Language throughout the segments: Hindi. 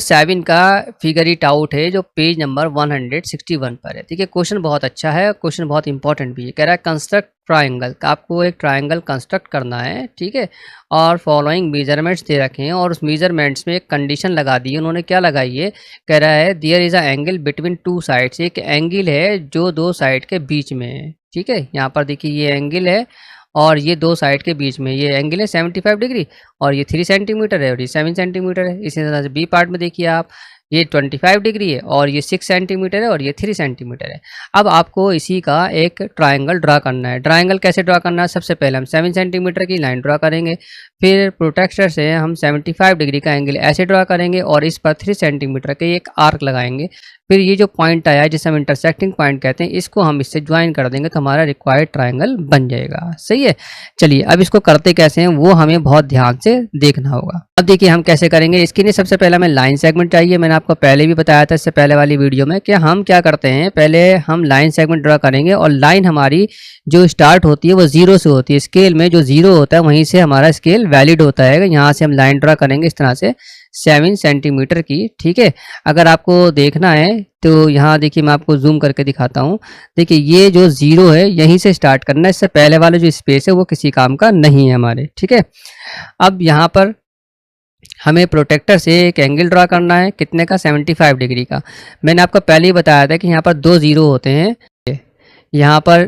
7 का फिगर इट आउट है जो पेज नंबर 161 पर है। ठीक है, क्वेश्चन बहुत अच्छा है, क्वेश्चन बहुत इंपॉर्टेंट भी है। कह रहा है कंस्ट्रक्ट ट्रायंगल, आपको एक ट्रायंगल कंस्ट्रक्ट करना है। ठीक है, और फॉलोइंग मेजरमेंट्स दे रखे हैं और उस मेजरमेंट्स में एक कंडीशन लगा दी है। उन्होंने क्या लगाई है, कह रहा है there is a angle between two sides, एक एंगल है जो दो साइड के बीच में है। ठीक है, यहाँ पर देखिए ये एंगल है और ये दो साइड के बीच में ये एंगल है 75 डिग्री और ये 3 सेंटीमीटर है और ये 7 सेंटीमीटर है। इसी तरह से बी पार्ट में देखिए आप, ये 25 डिग्री है और ये 6 सेंटीमीटर है और ये 3 सेंटीमीटर है। अब आपको इसी का एक ट्रायंगल ड्रा करना है। ट्रायंगल कैसे ड्रा करना है, सबसे पहले हम 7 सेंटीमीटर की लाइन ड्रा करेंगे, फिर प्रोटेक्टर से हम 75 डिग्री का एंगल ऐसे ड्रा करेंगे और इस पर 3 सेंटीमीटर के एक आर्क लगाएंगे। फिर ये जो पॉइंट आया है जिसे हम इंटरसेक्टिंग पॉइंट कहते हैं, इसको हम इससे ज्वाइन कर देंगे तो हमारा रिक्वायर्ड ट्रायंगल बन जाएगा। सही है, चलिए अब इसको करते कैसे हैं वो हमें बहुत ध्यान से देखना होगा। अब देखिए हम कैसे करेंगे। इसके लिए सबसे पहले हमें लाइन सेगमेंट चाहिए। मैंने आपको पहले भी बताया था इससे पहले वाली वीडियो में कि हम क्या करते हैं, पहले हम लाइन सेगमेंट ड्रा करेंगे और लाइन हमारी जो स्टार्ट होती है वो 0 से होती है। स्केल में जो 0 होता है वहीं से हमारा स्केल वैलिड होता है। यहाँ से हम लाइन ड्रा करेंगे इस तरह से 7 सेंटीमीटर की। ठीक है, अगर आपको देखना है तो यहाँ देखिए मैं आपको जूम करके दिखाता हूँ। देखिए ये जो 0 है यहीं से स्टार्ट करना है, इससे पहले वाला जो स्पेस है वो किसी काम का नहीं है हमारे। ठीक है, अब यहाँ पर हमें प्रोटेक्टर से एक एंगल ड्रा करना है, कितने का, 75 डिग्री का। मैंने आपको पहले ही बताया था कि यहाँ पर 2 0 होते हैं। यहाँ पर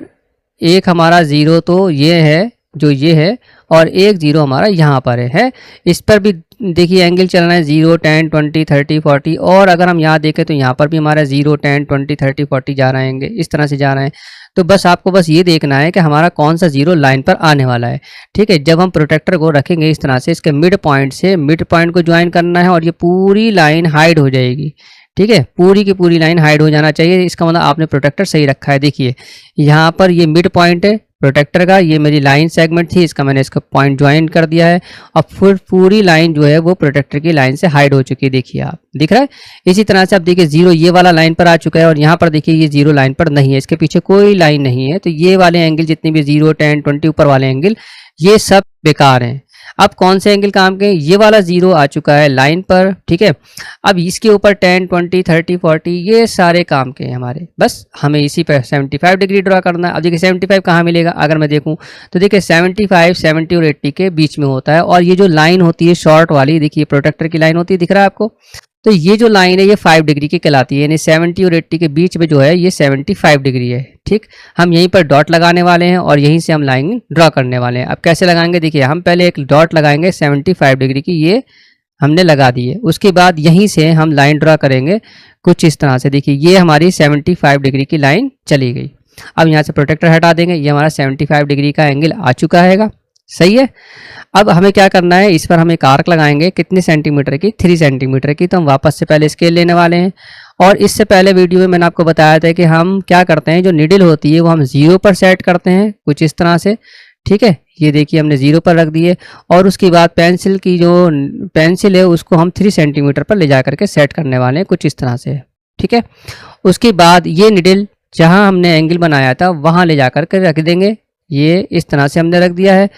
एक हमारा 0 तो ये है जो ये है और एक 0 हमारा यहाँ पर है। इस पर भी देखिए एंगल चलना है 0, 10, 20, 30, 40 और अगर हम यहाँ देखें तो यहाँ पर भी हमारा 0, 10, 20, 30, 40 जा रहे हैं, इस तरह से जा रहे हैं। तो बस आपको बस ये देखना है कि हमारा कौन सा 0 लाइन पर आने वाला है। ठीक है, जब हम प्रोटेक्टर को रखेंगे इस तरह से इसके मिड पॉइंट से मिड पॉइंट को ज्वाइन करना है और ये पूरी लाइन हाइड हो जाएगी। ठीक है, पूरी की पूरी लाइन हाइड हो जाना चाहिए। इसका मतलब आपने प्रोटेक्टर सही रखा है। देखिए यहाँ पर ये मिड पॉइंट है प्रोटेक्टर का, ये मेरी लाइन सेगमेंट थी, इसका मैंने इसका पॉइंट ज्वाइन कर दिया है और फिर पूरी लाइन जो है वो प्रोटेक्टर की लाइन से हाइड हो चुकी है। देखिए आप दिख रहा है। इसी तरह से आप देखिए 0 ये वाला लाइन पर आ चुका है और यहाँ पर देखिए ये 0 लाइन पर नहीं है, इसके पीछे कोई लाइन नहीं है। तो ये वाले एंगल जितने भी 0, 10, 20 ऊपर वाले एंगल ये सब बेकार हैं। अब कौन से एंगल काम के, ये वाला 0 आ चुका है लाइन पर। ठीक है, अब इसके ऊपर 10, 20, 30, 40 ये सारे काम के हैं हमारे। बस हमें इसी पर 75 डिग्री ड्रा करना है। अब देखिए 75 कहाँ मिलेगा, अगर मैं देखूं तो देखिए 75, 70 और 80 के बीच में होता है। और ये जो लाइन होती है शॉर्ट वाली, देखिए प्रोटेक्टर की लाइन होती है, दिख रहा है आपको। तो ये जो लाइन है ये 5 डिग्री की कहलाती है, यानी 70 और 80 के बीच में जो है ये 75 डिग्री है। ठीक, हम यहीं पर डॉट लगाने वाले हैं और यहीं से हम लाइन ड्रा करने वाले हैं। अब कैसे लगाएंगे, देखिए हम पहले एक डॉट लगाएंगे 75 डिग्री की, ये हमने लगा दी है। उसके बाद यहीं से हम लाइन ड्रा करेंगे कुछ इस तरह से। देखिए ये हमारी 75 डिग्री की लाइन चली गई। अब यहाँ से प्रोटेक्टर हटा देंगे, ये हमारा 75 डिग्री का एंगल आ चुका है। सही है, अब हमें क्या करना है, इस पर हम एक आर्क लगाएंगे कितने सेंटीमीटर की, 3 सेंटीमीटर की। तो हम वापस से पहले स्केल लेने वाले हैं और इससे पहले वीडियो में मैंने आपको बताया था कि हम क्या करते हैं, जो निडल होती है वो हम 0 पर सेट करते हैं कुछ इस तरह से। ठीक है, ये देखिए हमने 0 पर रख दिए और उसके बाद पेंसिल की जो पेंसिल है उसको हम 3 सेंटीमीटर पर ले जा करके सेट करने वाले हैं कुछ इस तरह से। ठीक है, उसके बाद ये निडल जहाँ हमने एंगल बनाया था वहाँ ले जा करके रख देंगे, ये इस तरह से हमने रख दिया है।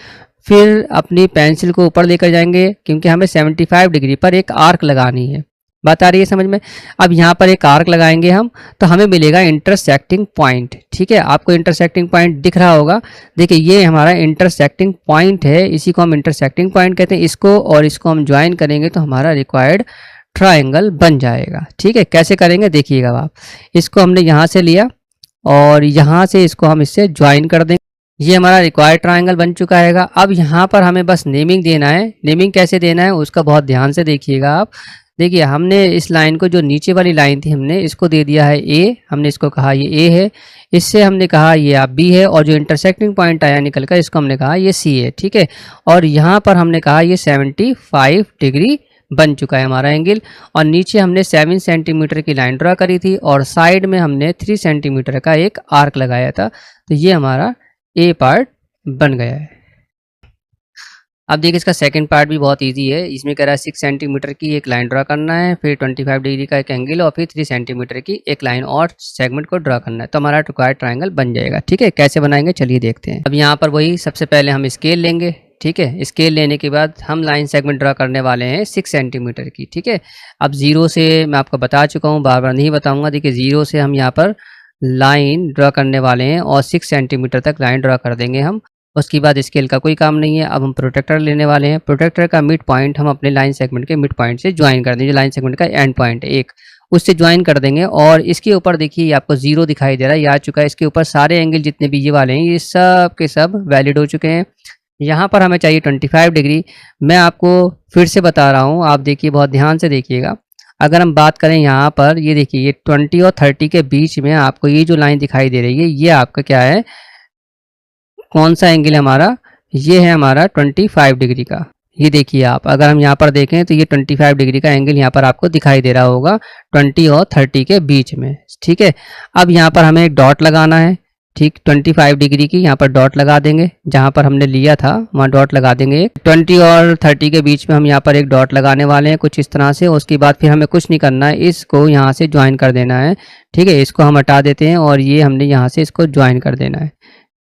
फिर अपनी पेंसिल को ऊपर लेकर जाएंगे क्योंकि हमें 75 डिग्री पर एक आर्क लगानी है। बात आ रही है समझ में। अब यहाँ पर एक आर्क लगाएंगे हम तो हमें मिलेगा इंटरसेक्टिंग पॉइंट। ठीक है, आपको इंटरसेक्टिंग पॉइंट दिख रहा होगा। देखिए ये हमारा इंटरसेक्टिंग पॉइंट है, इसी को हम इंटरसेक्टिंग पॉइंट कहते हैं। इसको और इसको हम ज्वाइन करेंगे तो हमारा रिक्वायर्ड ट्रायंगल बन जाएगा। ठीक है, कैसे करेंगे देखिएगा आप। इसको हमने यहाँ से लिया और यहाँ से इसको हम इससे ज्वाइन कर देंगे। ये हमारा रिक्वायर्ड ट्रायंगल बन चुका है। अब यहाँ पर हमें बस नेमिंग देना है। नेमिंग कैसे देना है उसका बहुत ध्यान से देखिएगा आप। देखिए हमने इस लाइन को, जो नीचे वाली लाइन थी, हमने इसको दे दिया है ए, हमने इसको कहा ये ए है, इससे हमने कहा ये आप बी है और जो इंटरसेक्टिंग पॉइंट आया निकल कर इसको हमने कहा ये सी है। ठीक है, और यहाँ पर हमने कहा ये 75 डिग्री बन चुका है हमारा एंगल। और नीचे हमने 7 सेंटीमीटर की लाइन ड्रा करी थी और साइड में हमने 3 सेंटीमीटर का एक आर्क लगाया था। तो ये हमारा ए पार्ट बन गया है। अब देखिए इसका सेकंड पार्ट भी बहुत इजी है। इसमें कह रहा है 6 सेंटीमीटर की एक लाइन ड्रा करना है, फिर 25 डिग्री का एक एंगल और फिर 3 सेंटीमीटर की एक लाइन और सेगमेंट को ड्रा करना है। तो हमारा रिक्वायर्ड ट्रायंगल बन जाएगा। ठीक है, कैसे बनाएंगे चलिए देखते हैं। अब यहाँ पर वही सबसे पहले हम स्केल लेंगे, ठीक है। स्केल लेने के बाद हम लाइन सेगमेंट ड्रा करने वाले हैं 6 सेंटीमीटर की, ठीक है। अब 0 से मैं आपको बता चुका हूँ, बार बार नहीं बताऊँगा। देखिए 0 से हम यहाँ पर लाइन ड्रा करने वाले हैं और 6 सेंटीमीटर तक लाइन ड्रा कर देंगे हम। उसके बाद स्केल का कोई काम नहीं है। अब हम प्रोटेक्टर लेने वाले हैं। प्रोटेक्टर का मिड पॉइंट हम अपने लाइन सेगमेंट के मिड पॉइंट से ज्वाइन कर देंगे। लाइन सेगमेंट का एंड पॉइंट है एक, उससे ज्वाइन कर देंगे। और इसके ऊपर देखिए आपको 0 दिखाई दे रहा है, ये आ चुका है। इसके ऊपर सारे एंगल जितने भी ये वाले हैं ये सब के सब वैलिड हो चुके हैं। यहाँ पर हमें चाहिए 25 डिग्री। मैं आपको फिर से बता रहा हूँ, आप देखिए बहुत ध्यान से देखिएगा। अगर हम बात करें यहाँ पर, ये देखिए ये 20 और 30 के बीच में आपको ये जो लाइन दिखाई दे रही है, ये आपका क्या है, कौन सा एंगल है हमारा, ये है हमारा 25 डिग्री का। ये देखिए आप, अगर हम यहाँ पर देखें तो ये 25 डिग्री का एंगल यहाँ पर आपको दिखाई दे रहा होगा 20 और 30 के बीच में, ठीक है। अब यहाँ पर हमें एक डॉट लगाना है, ठीक 25 डिग्री की यहाँ पर डॉट लगा देंगे। जहाँ पर हमने लिया था वहाँ डॉट लगा देंगे। 20 और 30 के बीच में हम यहाँ पर एक डॉट लगाने वाले हैं कुछ इस तरह से। उसके बाद फिर हमें कुछ नहीं करना है, इसको यहाँ से ज्वाइन कर देना है, ठीक है। इसको हम हटा देते हैं और ये हमने यहाँ से इसको ज्वाइन कर देना है,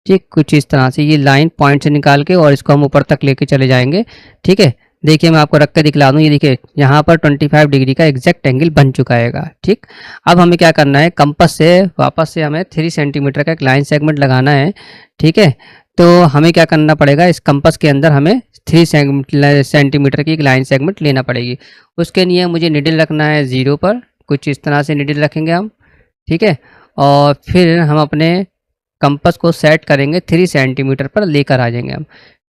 ठीक। कुछ इस तरह से ये लाइन पॉइंट से निकाल के और इसको हम ऊपर तक लेके चले जाएंगे, ठीक है। देखिए मैं आपको रख के दिखला दूँ, ये देखिए यहाँ पर 25 डिग्री का एग्जैक्ट एंगल बन चुका है, ठीक। अब हमें क्या करना है, कंपास से वापस से हमें 3 सेंटीमीटर का एक लाइन सेगमेंट लगाना है, ठीक है। तो हमें क्या करना पड़ेगा, इस कंपास के अंदर हमें 3 सेंटीमीटर की एक लाइन सेगमेंट लेना पड़ेगी। उसके लिए मुझे निडल रखना है 0 पर, कुछ इस तरह से निडल रखेंगे हम, ठीक है। और फिर हम अपने कंपास को सेट करेंगे 3 सेंटीमीटर पर लेकर आ जाएंगे हम,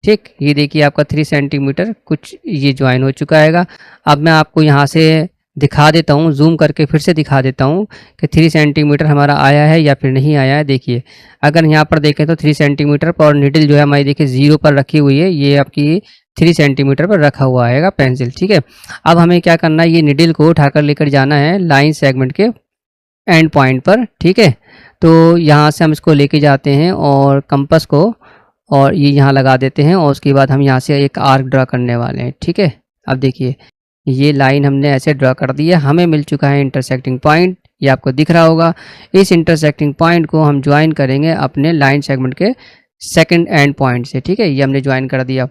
ठीक। ये देखिए आपका 3 सेंटीमीटर कुछ ये ज्वाइन हो चुका है। अब मैं आपको यहाँ से दिखा देता हूँ, जूम करके फिर से दिखा देता हूँ कि 3 सेंटीमीटर हमारा आया है या फिर नहीं आया है। देखिए अगर यहाँ पर देखें तो 3 सेंटीमीटर पर, और निडल जो है हमारी देखिए 0 पर रखी हुई है, ये आपकी 3 सेंटीमीटर पर रखा हुआ है पेंसिल, ठीक है। अब हमें क्या करना है, ये निडल को उठाकर लेकर जाना है लाइन सेगमेंट के एंड पॉइंट पर, ठीक है। तो यहाँ से हम इसको लेके जाते हैं और कंपास को और ये यहाँ लगा देते हैं और उसके बाद हम यहाँ से एक आर्क ड्रा करने वाले हैं, ठीक है। अब देखिए ये लाइन हमने ऐसे ड्रा कर दी है, हमें मिल चुका है इंटरसेक्टिंग पॉइंट, ये आपको दिख रहा होगा। इस इंटरसेक्टिंग पॉइंट को हम ज्वाइन करेंगे अपने लाइन सेगमेंट के सेकंड एंड पॉइंट से, ठीक है। ये हमने ज्वाइन कर दिया।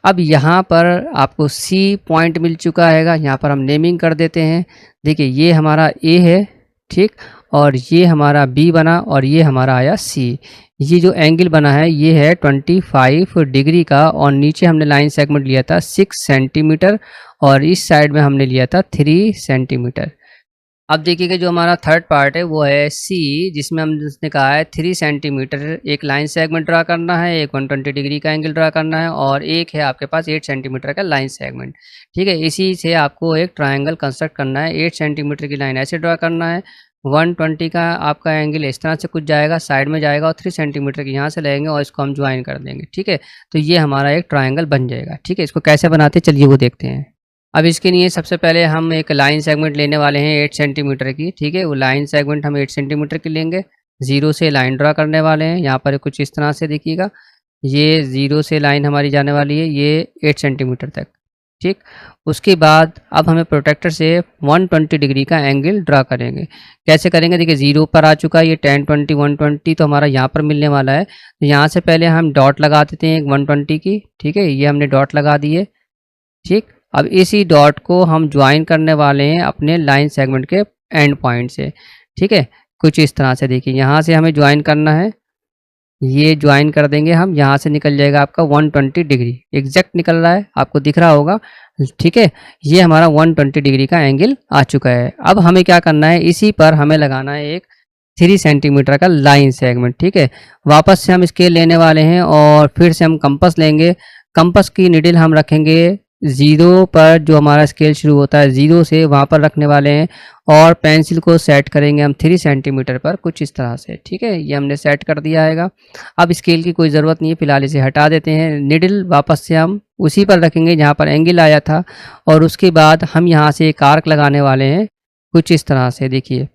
अब यहाँ पर आपको सी पॉइंट मिल चुका है, यहाँ पर हम नेमिंग कर देते हैं। देखिए ये हमारा ए है, ठीक, और ये हमारा बी बना और ये हमारा आया सी। ये जो एंगल बना है ये है 25 डिग्री का, और नीचे हमने लाइन सेगमेंट लिया था 6 सेंटीमीटर और इस साइड में हमने लिया था 3 सेंटीमीटर। अब देखिएगा जो हमारा थर्ड पार्ट है वो है सी, जिसमें हमने कहा है 3 सेंटीमीटर एक लाइन सेगमेंट ड्रा करना है, एक 120 डिग्री का एंगल ड्रा करना है, और एक है आपके पास 8 सेंटीमीटर का लाइन सेगमेंट, ठीक है। इसी से आपको एक ट्रायंगल कंस्ट्रक्ट करना है। 8 सेंटीमीटर की लाइन ऐसे ड्रा करना है, 120 का आपका एंगल इस तरह से कुछ जाएगा, साइड में जाएगा, और 3 सेंटीमीटर की यहाँ से लेंगे और इसको हम ज्वाइन कर देंगे, ठीक है। तो ये हमारा एक ट्रायंगल बन जाएगा, ठीक है। इसको कैसे बनाते हैं चलिए वो देखते हैं। अब इसके लिए सबसे पहले हम एक लाइन सेगमेंट लेने वाले हैं 8 सेंटीमीटर की, ठीक है। वो लाइन सेगमेंट हम 8 सेंटीमीटर की लेंगे। 0 से लाइन ड्रा करने वाले हैं, यहाँ पर कुछ इस तरह से देखिएगा, ये 0 से लाइन हमारी जाने वाली है ये 8 सेंटीमीटर तक, ठीक। उसके बाद अब हमें प्रोटेक्टर से 120 डिग्री का एंगल ड्रा करेंगे। कैसे करेंगे, देखिए 0 पर आ चुका है, ये 10, 20, 120 तो हमारा यहाँ पर मिलने वाला है। तो यहाँ से पहले हम डॉट लगा देते हैं एक 120 की, ठीक है। ये हमने डॉट लगा दी है, ठीक। अब इसी डॉट को हम ज्वाइन करने वाले हैं अपने लाइन सेगमेंट के एंड पॉइंट से, ठीक है। कुछ इस तरह से देखिए यहाँ से हमें ज्वाइन करना है, ये ज्वाइन कर देंगे हम, यहाँ से निकल जाएगा आपका 120 डिग्री एग्जैक्ट निकल रहा है, आपको दिख रहा होगा, ठीक है। ये हमारा 120 डिग्री का एंगल आ चुका है। अब हमें क्या करना है, इसी पर हमें लगाना है एक 3 सेंटीमीटर का लाइन सेगमेंट, ठीक है। वापस से हम स्केल लेने वाले हैं और फिर से हम कंपास लेंगे। कंपास की निडल हम रखेंगे 0 पर, जो हमारा स्केल शुरू होता है 0 से, वहाँ पर रखने वाले हैं, और पेंसिल को सेट करेंगे हम 3 सेंटीमीटर पर कुछ इस तरह से, ठीक है। ये हमने सेट कर दिया है। अब स्केल की कोई ज़रूरत नहीं है, फिलहाल इसे हटा देते हैं। निडल वापस से हम उसी पर रखेंगे जहाँ पर एंगल आया था, और उसके बाद हम यहाँ से एक आर्क लगाने वाले हैं कुछ इस तरह से। देखिए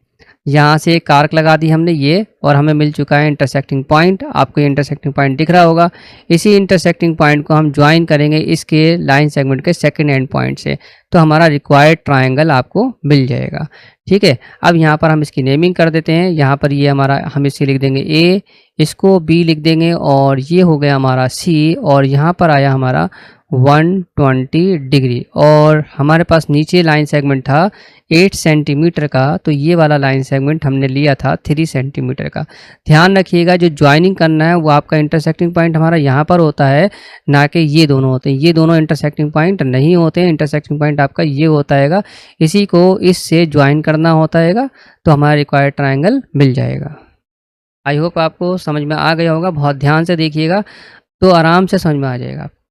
यहाँ से एक आर्क लगा दी हमने ये, और हमें मिल चुका है इंटरसेक्टिंग पॉइंट। आपको ये इंटरसेक्टिंग पॉइंट दिख रहा होगा। इसी इंटरसेक्टिंग पॉइंट को हम ज्वाइन करेंगे इसके लाइन सेगमेंट के सेकंड एंड पॉइंट से, तो हमारा रिक्वायर्ड ट्रायंगल आपको मिल जाएगा। ठीक है, अब यहाँ पर हम इसकी नेमिंग कर देते हैं। यहाँ पर ये हमारा, हम इसे लिख देंगे ए, इसको बी लिख देंगे, और ये हो गया हमारा सी, और यहाँ पर आया हमारा 120 डिग्री। और हमारे पास नीचे लाइन सेगमेंट था 8 सेंटीमीटर का, तो ये वाला लाइन सेगमेंट हमने लिया था 3 सेंटीमीटर का। ध्यान रखिएगा, जो ज्वाइनिंग करना है वो आपका इंटरसेक्टिंग पॉइंट हमारा यहाँ पर होता है, ना कि ये दोनों होते हैं। ये दोनों इंटरसेक्टिंग पॉइंट नहीं होते हैं, इंटरसेक्टिंग पॉइंट आपका ये होता है, इसी को इससे ज्वाइन करना होता है, तो हमारा रिक्वायर्ड ट्रायंगल मिल जाएगा। आई होप आपको समझ में आ गया होगा। बहुत ध्यान से देखिएगा तो आराम से समझ में आ जाएगा।